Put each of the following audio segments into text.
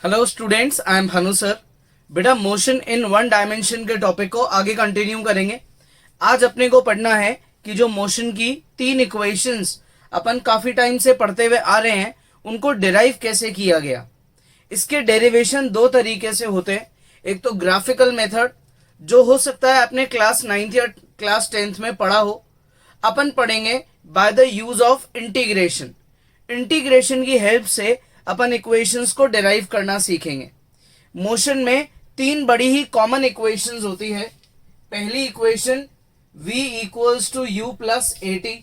Hello students, I am Bhanu sir. बेटा motion in one dimension के topic को आगे कंटिन्यू करेंगे। आज अपने को पढ़ना है कि जो मोशन की तीन इक्वेशंस अपन काफी टाइम से पढ़ते हुए आ रहे हैं उनको डिराइव कैसे किया गया। इसके डेरिवेशन दो तरीके से होते हैं। एक तो ग्राफिकल मेथड, जो हो सकता है अपने क्लास 9th या क्लास 10th में पढ़ा हो। अपन पढ़ेंगे by the use of integration. Integration की हेल्प से अपन इक्वेशंस को डिराइव करना सीखेंगे। मोशन में तीन बड़ी ही कॉमन इक्वेशंस होती है। पहली equation v equals to u plus A t,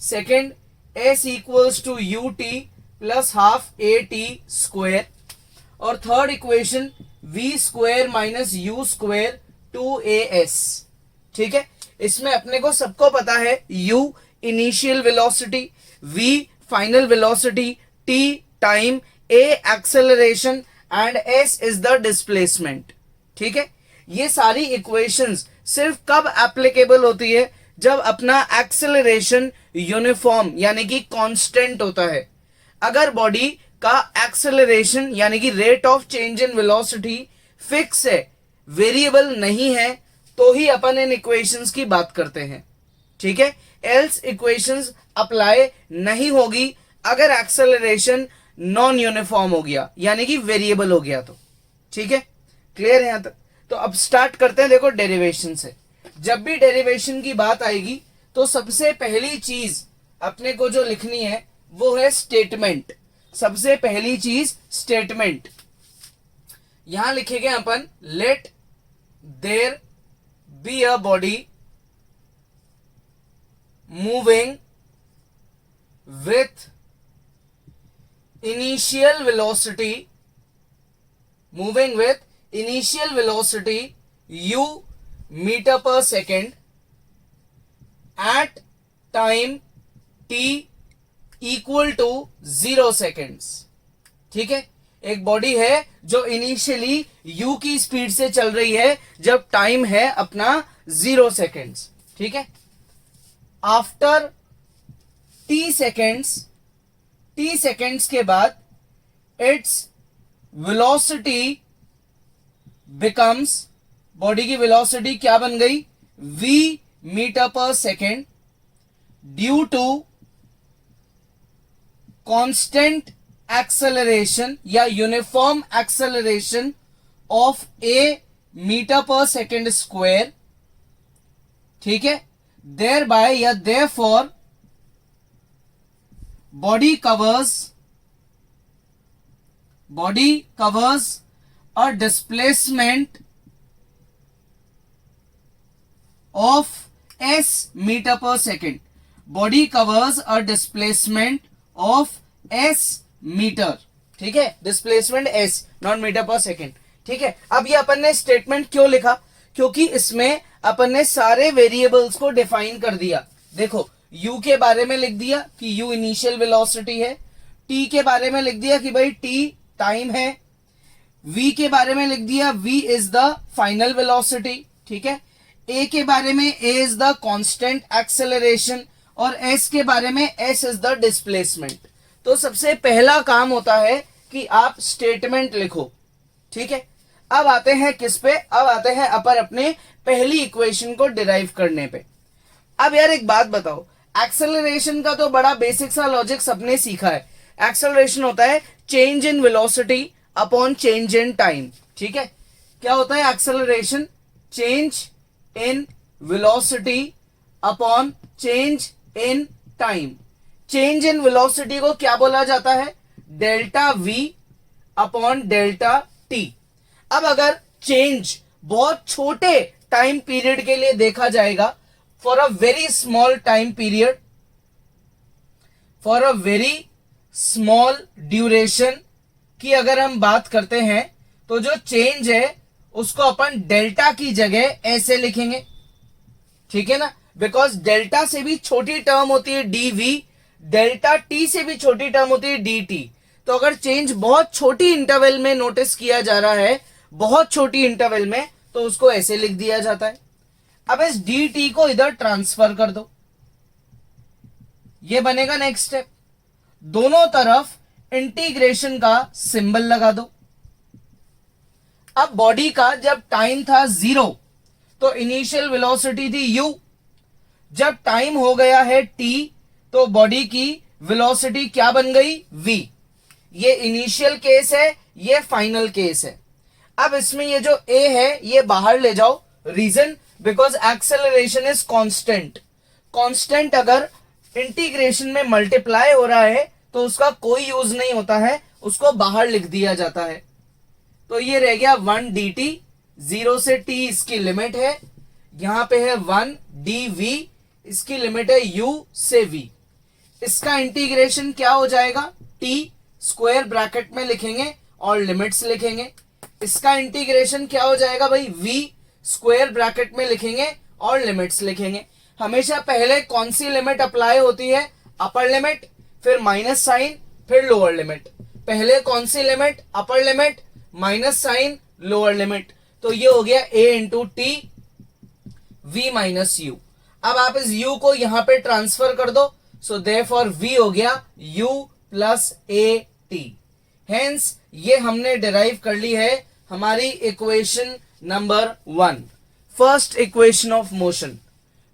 second s equals to u t plus half a t square, और third equation v square minus u square two a s. ठीक है, इसमें अपने को सबको पता है u initial velocity, v final velocity, t time, a acceleration and s is the displacement. ठीक है, ये सारी इक्वेशंस सिर्फ कब एप्लीकेबल होती है जब अपना एक्सेलरेशन यूनिफॉर्म यानी कि कांस्टेंट होता है। अगर बॉडी का एक्सेलरेशन यानी कि rate of change in velocity fix है, वेरिएबल नहीं है, तो ही अपन इन इक्वेशंस की बात करते हैं। ठीक है, एल्स इक्वेशंस अप्लाई नहीं होगी अगर एक्सेलरेशन नॉन यूनिफॉर्म हो गया यानी कि वेरिएबल हो गया तो। ठीक है, क्लियर है यहां तक? तो अब स्टार्ट करते हैं। देखो डेरिवेशन से, जब भी डेरिवेशन की बात आएगी तो सबसे पहली चीज अपने को जो लिखनी है वो है स्टेटमेंट। सबसे पहली चीज स्टेटमेंट। यहां लिखेंगे अपन let there be a body moving with initial velocity u meter per second at time t equal to 0 seconds। ठीक है, एक बॉडी है जो इनिशियली u की स्पीड से चल रही है जब टाइम है अपना 0 सेकेंड्स। ठीक है, आफ्टर t सेकेंड्स के बाद इट्स वेलोसिटी बिकम्स, बॉडी की वेलोसिटी क्या बन गई, v metre per second due to constant acceleration या uniform acceleration of a metre per second square. ठीक है, देयर बाय या therefore body covers a displacement of s meter per second। body covers a displacement of s meter। ठीक है, displacement s not metre per second. ठीक है, अब ये अपन ने स्टेटमेंट क्यों लिखा, क्योंकि इसमें अपन ने सारे वेरिएबल्स को डिफाइन कर दिया। देखो u के बारे में लिख दिया कि u इनिशियल वेलोसिटी है, t के बारे में लिख दिया कि भाई t टाइम है, v के बारे में लिख दिया v is the final velocity. ठीक है, a के बारे में a is the constant acceleration और s के बारे में s इज द डिस्प्लेसमेंट। तो सबसे पहला काम होता है कि आप स्टेटमेंट लिखो। ठीक है, अब आते हैं किस पे, अब आते हैं अपन अपने पहली इक्वेशन को डिराइव करने पे। अब यार एक बात बताओ, एक्सेलरेशन का तो बड़ा बेसिक सा लॉजिक सबने सीखा है। एक्सेलरेशन होता है change in velocity upon change in time. ठीक है, क्या होता है acceleration, change in velocity upon change in time. Change in velocity को क्या बोला जाता है, delta v upon delta t। अब अगर चेंज बहुत छोटे टाइम पीरियड के लिए देखा जाएगा, for a very small time period, for a very small duration की अगर हम बात करते हैं तो जो चेंज है उसको अपन डेल्टा की जगह ऐसे लिखेंगे। ठीक है ना, बिकॉज डेल्टा से भी छोटी टर्म होती है dv, डेल्टा t से भी छोटी टर्म होती है dt। तो अगर चेंज बहुत छोटी इंटरवल में नोटिस किया जा रहा है, बहुत छोटी इंटरवल में, तो उसको ऐसे लिख दिया जाता है। अब इस dt को इधर ट्रांसफर कर दो, ये बनेगा नेक्स्ट स्टेप। दोनों तरफ इंटीग्रेशन का सिंबल लगा दो। अब बॉडी का जब टाइम था 0 तो इनिशियल वेलोसिटी थी u, जब टाइम हो गया है t तो बॉडी की वेलोसिटी क्या बन गई v। ये इनिशियल केस है, ये फाइनल केस है। अब इसमें ये जो a है ये बाहर ले जाओ, reason because acceleration is constant. Constant अगर इंटीग्रेशन में मल्टीप्लाई हो रहा है तो उसका कोई यूज नहीं होता है, उसको बाहर लिख दिया जाता है। तो ये रह गया 1 dt, 0 से t इसकी लिमिट है, यहां पे है 1 dv, इसकी लिमिट है u से v। इसका इंटीग्रेशन क्या हो जाएगा, t स्क्वायर ब्रैकेट में लिखेंगे और लिमिट्स लिखेंगे। इसका इंटीग्रेशन क्या हो जाएगा भाई, v स्क्वायर ब्रैकेट में लिखेंगे और लिमिट्स लिखेंगे। हमेशा पहले कौन सी लिमिट अप्लाई होती है, अपर लिमिट, फिर माइनस साइन, फिर लोअर लिमिट। पहले कौन सी limit, upper limit, minus sign, lower limit. तो ये हो गया a into t v minus u। अब आप इस u को यहां पे ट्रांसफर कर दो, सो देयरफॉर v हो गया u plus a t। Hence ये हमने डिराइव कर ली है हमारी equation number 1, first equation of motion,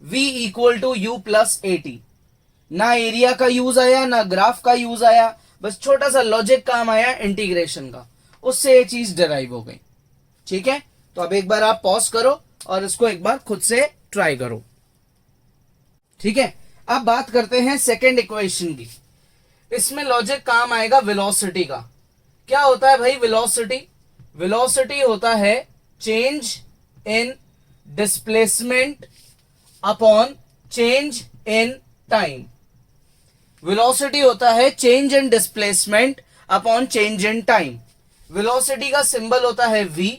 v equal to u plus A T. ना एरिया का यूज आया, ना ग्राफ का यूज आया, बस छोटा सा लॉजिक काम आया इंटीग्रेशन का, उससे ये चीज डिराइव हो गई। ठीक है, तो अब एक बार आप पॉज करो और इसको एक बार खुद से ट्राई करो। ठीक है, अब बात करते हैं सेकेंड इक्वेशन की। इसमें लॉजिक काम आएगा वेलोसिटी का। क्या होता है भाई वेलोसिटी, वेलोसिटी होता है change in displacement upon change in time. Velocity होता है change in displacement upon change in time. Velocity का सिंबल होता है v,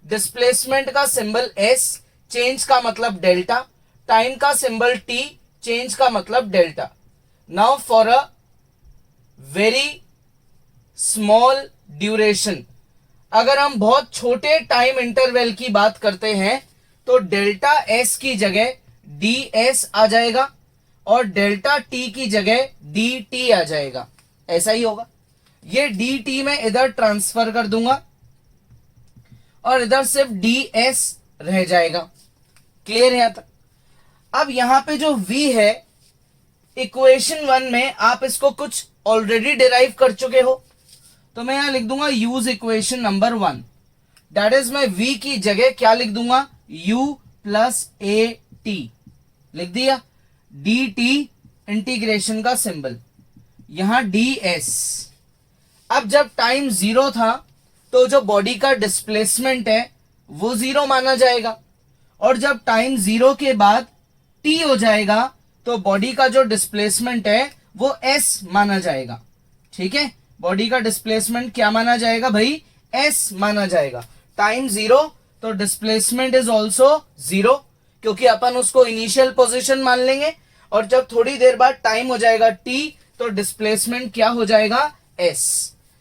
डिस्प्लेसमेंट का सिंबल s, चेंज का मतलब डेल्टा, टाइम का सिंबल t, चेंज का मतलब delta. Now for a very small duration, अगर हम बहुत छोटे टाइम इंटरवल की बात करते हैं तो डेल्टा s की जगह ds आ जाएगा और डेल्टा t की जगह dt आ जाएगा। ऐसा ही होगा, ये dt में इधर ट्रांसफर कर दूंगा और इधर सिर्फ ds रह जाएगा। क्लियर है यहां तक। अब यहां पे जो v है इक्वेशन 1 में आप इसको कुछ ऑलरेडी डिराइव कर चुके हो, तो मैं यहां लिख दूंगा use equation number 1, that is मैं v की जगह क्या लिख दूंगा, u प्लस ए टी लिख दिया, dt इंटीग्रेशन का सिंबल, यहां ds। अब जब टाइम 0 था तो जो बॉडी का डिस्प्लेसमेंट है वो 0 माना जाएगा, और जब टाइम 0 के बाद t हो जाएगा तो बॉडी का जो डिस्प्लेसमेंट है वो s माना जाएगा। ठीक है, बॉडी का डिस्प्लेसमेंट क्या माना जाएगा भाई, s माना जाएगा। टाइम 0 तो डिस्प्लेसमेंट इज ऑल्सो 0, क्योंकि अपन उसको इनिशियल पोजीशन मान लेंगे, और जब थोड़ी देर बाद टाइम हो जाएगा t तो डिस्प्लेसमेंट क्या हो जाएगा, s।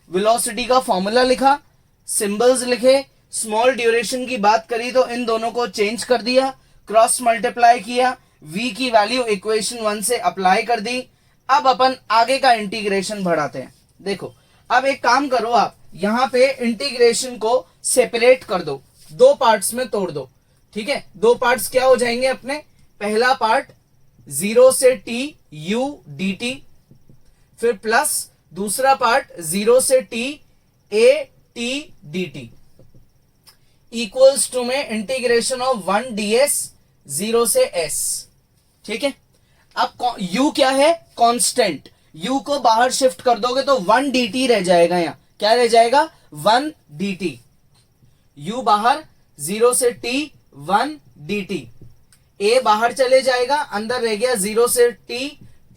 वेलोसिटी का फॉर्मूला लिखा, सिंबल्स लिखे, स्मॉल ड्यूरेशन की बात करी तो इन दोनों को चेंज कर दिया, क्रॉस मल्टीप्लाई किया, v की वैल्यू इक्वेशन 1 से अप्लाई कर दी। अब अपन आगे का इंटीग्रेशन बढ़ाते हैं। देखो, अब एक काम करो, आप यहां पे इंटीग्रेशन को सेपरेट कर दो, दो पार्ट्स में तोड़ दो। ठीक है, दो पार्ट्स क्या हो जाएंगे अपने, पहला पार्ट 0 से t u dt, फिर प्लस दूसरा पार्ट 0 से t a t dt equals to में इंटीग्रेशन ऑफ 1 ds 0 से s। ठीक है, अब u क्या है, कांस्टेंट, u को बाहर शिफ्ट कर दोगे तो 1 dt रह जाएगा। यहां क्या रह जाएगा, 1 dt, u बाहर 0 से t 1 dt, a बाहर चले जाएगा, अंदर रह गया 0 से t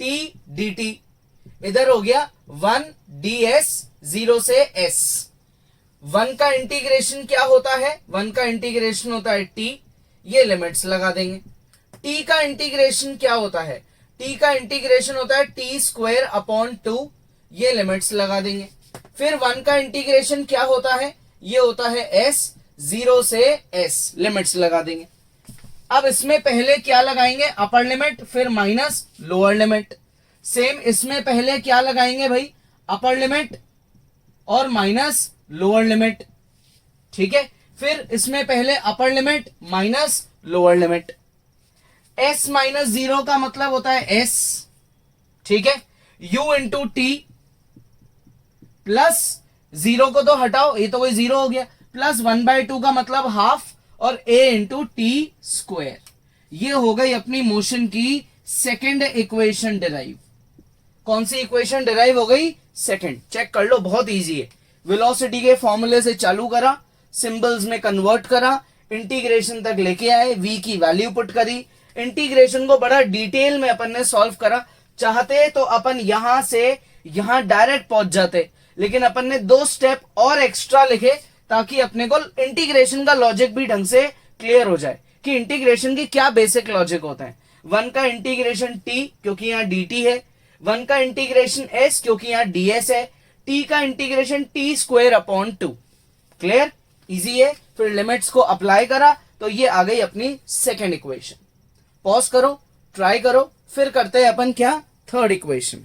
t dt, इधर हो गया 1 ds 0 से s। 1 का इंटीग्रेशन क्या होता है, 1 का इंटीग्रेशन होता है t, ये लिमिट्स लगा देंगे। t का इंटीग्रेशन क्या होता है, t का इंटीग्रेशन होता है t स्क्वायर अपॉन 2, ये लिमिट्स लगा देंगे। फिर 1 का इंटीग्रेशन क्या होता है, ये होता है s 0 से s, लिमिट्स लगा देंगे। अब इसमें पहले क्या लगाएंगे, अपर लिमिट, फिर माइनस लोअर लिमिट। सेम इसमें पहले क्या लगाएंगे भाई, अपर लिमिट और माइनस लोअर लिमिट। ठीक है, फिर इसमें पहले अपर limit minus lower limit. s minus 0 का मतलब होता है s, ठीक है, u इंटू टी प्लस 0 को तो हटाओ, ये तो कोई 0 हो गया, प्लस 1/2 का मतलब हाफ और a इंटू टी स्क्वायर। ये हो गई अपनी मोशन की सेकेंड इक्वेशन डिराइव। कौन सी इक्वेशन डिराइव हो गई? सेकेंड। चेक कर लो, बहुत इजी है। वेलोसिटी के फॉर्मूले से चालू करा, सिंबल्स में कन्वर्ट करा, इंटीग्रेशन तक लेके आए, v की वैल्यू पुट करी, इंटीग्रेशन को बड़ा डिटेल में अपन ने सॉल्व करा। चाहते तो अपन यहां से यहां डायरेक्ट पहुंच जाते, लेकिन अपन ने 2 स्टेप और एक्स्ट्रा लिखे ताकि अपने को इंटीग्रेशन का लॉजिक भी ढंग से क्लियर हो जाए कि इंटीग्रेशन की क्या बेसिक लॉजिक होता है। 1 का इंटीग्रेशन t क्योंकि यहां dt है, 1 का इंटीग्रेशन s क्योंकि यहां ds है, t का integration t square upon 2। Clear, easy है। फिर लिमिट्स को अप्लाई करा तो ये आ गई अपनी सेकेंड इक्वेशन। पॉज करो, ट्राई करो, फिर करते हैं अपन क्या? Third equation.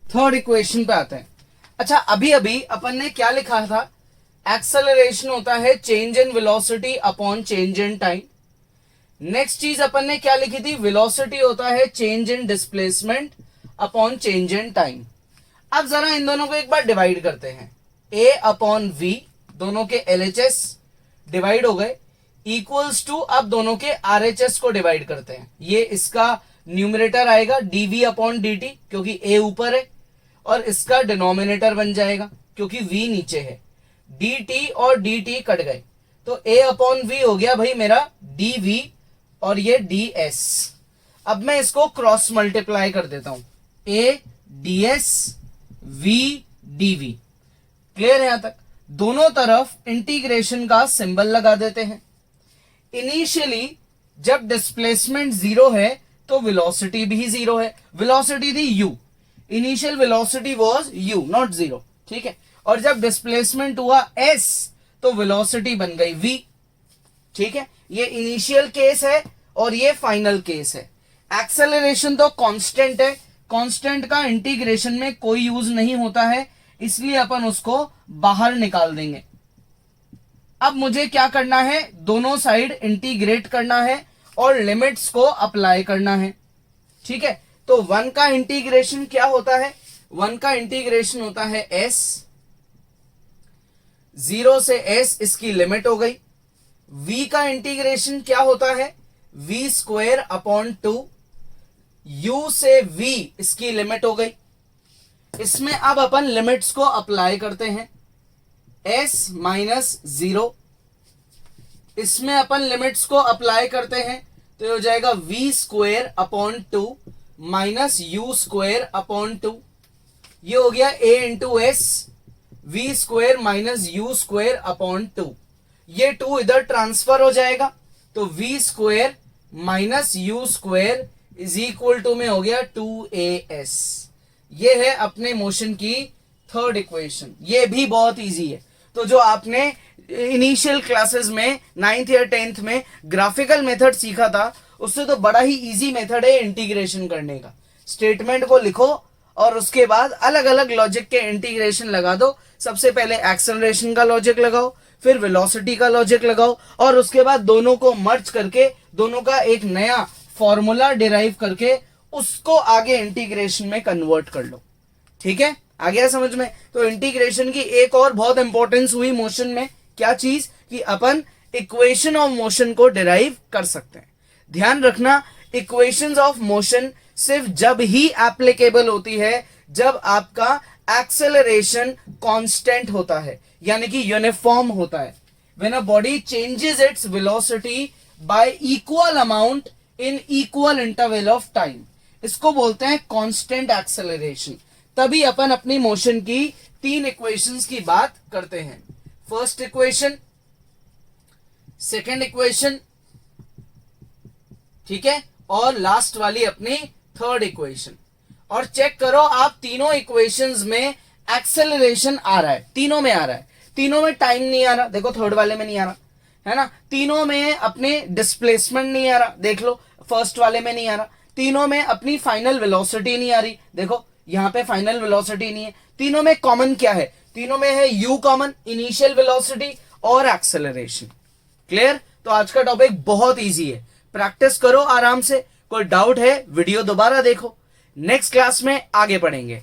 थर्ड इक्वेशन पे आते हैं। अच्छा, अभी अभी अपन ने क्या लिखा था? एक्सेलरेशन होता है change in velocity upon change in time. Next चीज अपन ने क्या लिखी थी? वेलोसिटी होता है change in displacement upon change in time. अब जरा इन दोनों को एक बार डिवाइड करते हैं। a अपॉन v, दोनों के LHS डिवाइड हो गए, इक्वल्स टू अब दोनों के RHS को डिवाइड करते हैं। ये इसका न्यूमरेटर आएगा dv अपॉन dt क्योंकि a ऊपर है, और इसका डिनोमिनेटर बन जाएगा क्योंकि v नीचे है। dt और dt कट गए तो a अपॉन v हो गया भाई मेरा dv और ये ds। अब मैं इसको क्रॉस मल्टीप्लाई कर देता हूं, a ds v dv। Clear है यहां तक? दोनों तरफ इंटीग्रेशन का सिंबल लगा देते हैं। इनिशियली जब डिस्प्लेसमेंट 0 है तो वेलोसिटी भी 0 है। वेलोसिटी थी u, initial velocity was u not 0, ठीक है। और जब डिस्प्लेसमेंट हुआ s तो वेलोसिटी बन गई v, ठीक है। ये इनिशियल केस है और ये फाइनल केस है। एक्सेलरेशन तो कांस्टेंट है, कांस्टेंट का इंटीग्रेशन में कोई यूज नहीं होता है, इसलिए अपन उसको बाहर निकाल देंगे। अब मुझे क्या करना है? दोनों साइड इंटीग्रेट करना है और लिमिट्स को अप्लाई करना है, ठीक है। तो 1 का इंटीग्रेशन क्या होता है? 1 का इंटीग्रेशन होता है s, 0 से s इसकी लिमिट हो गई। v का इंटीग्रेशन क्या होता है? v स्क्वायर अपॉन 2, u से v इसकी लिमिट हो गई। इसमें अब अपन लिमिट्स को अप्लाई करते हैं। s माइनस 0, इसमें अपन लिमिट्स को अप्लाई करते हैं तो ये हो जाएगा v square upon 2 minus u square upon 2। ये हो गया a into S, v square minus u square upon 2। ये 2 इधर ट्रांसफर हो जाएगा तो v square minus u square is equal to में हो गया 2as। ये है अपने मोशन की थर्ड इक्वेशन। ये भी बहुत इजी है। तो जो आपने इनिशियल क्लासेस में 9th या 10th में ग्राफिकल मेथड सीखा था, उससे तो बड़ा ही इजी मेथड है इंटीग्रेशन करने का। स्टेटमेंट को लिखो और उसके बाद अलग अलग लॉजिक के इंटीग्रेशन लगा दो। सबसे पहले एक्सेलरेशन का लॉजिक लगाओ, फिर वेलोसिटी का लॉजिक लगाओ, और उसके बाद दोनों को मर्ज करके दोनों का एक नया फॉर्मूला डिराइव करके उसको आगे इंटीग्रेशन में कन्वर्ट कर लो। ठीक है, आ गया समझ में? तो इंटीग्रेशन की एक और बहुत इंपॉर्टेंस हुई मोशन में, क्या चीज? कि अपन इक्वेशन ऑफ मोशन को डिराइव कर सकते हैं। ध्यान रखना, इक्वेशंस ऑफ मोशन सिर्फ जब ही एप्लीकेबल होती है जब आपका एक्सेलरेशन कांस्टेंट होता है, यानी कि यूनिफॉर्म होता है। When a body changes its velocity y equal amount in equal interval of time, इसको बोलते हैं कांस्टेंट एक्सेलरेशन। तभी अपन अपनी मोशन की 3 इक्वेशंस की बात करते हैं। फर्स्ट इक्वेशन, सेकेंड इक्वेशन, ठीक है, और लास्ट वाली अपनी थर्ड इक्वेशन। और चेक करो आप तीनों इक्वेशंस में एक्सेलरेशन आ रहा है, तीनों में आ रहा है। तीनों में टाइम नहीं आ रहा, देखो थर्ड वाले में नहीं आ रहा है ना। तीनों में अपने डिस्प्लेसमेंट नहीं आ रहा, देख लो फर्स्ट वाले में नहीं आ रहा। तीनों में अपनी फाइनल वेलोसिटी नहीं आ रही, देखो यहां पे फाइनल वेलोसिटी नहीं है। तीनों में कॉमन क्या है? तीनों में है u कॉमन, इनिशियल वेलोसिटी, और एक्सेलरेशन। क्लियर? तो आज का टॉपिक बहुत इजी है, प्रैक्टिस करो आराम से। कोई डाउट है वीडियो दोबारा देखो, नेक्स्ट क्लास में आगे पढ़ेंगे।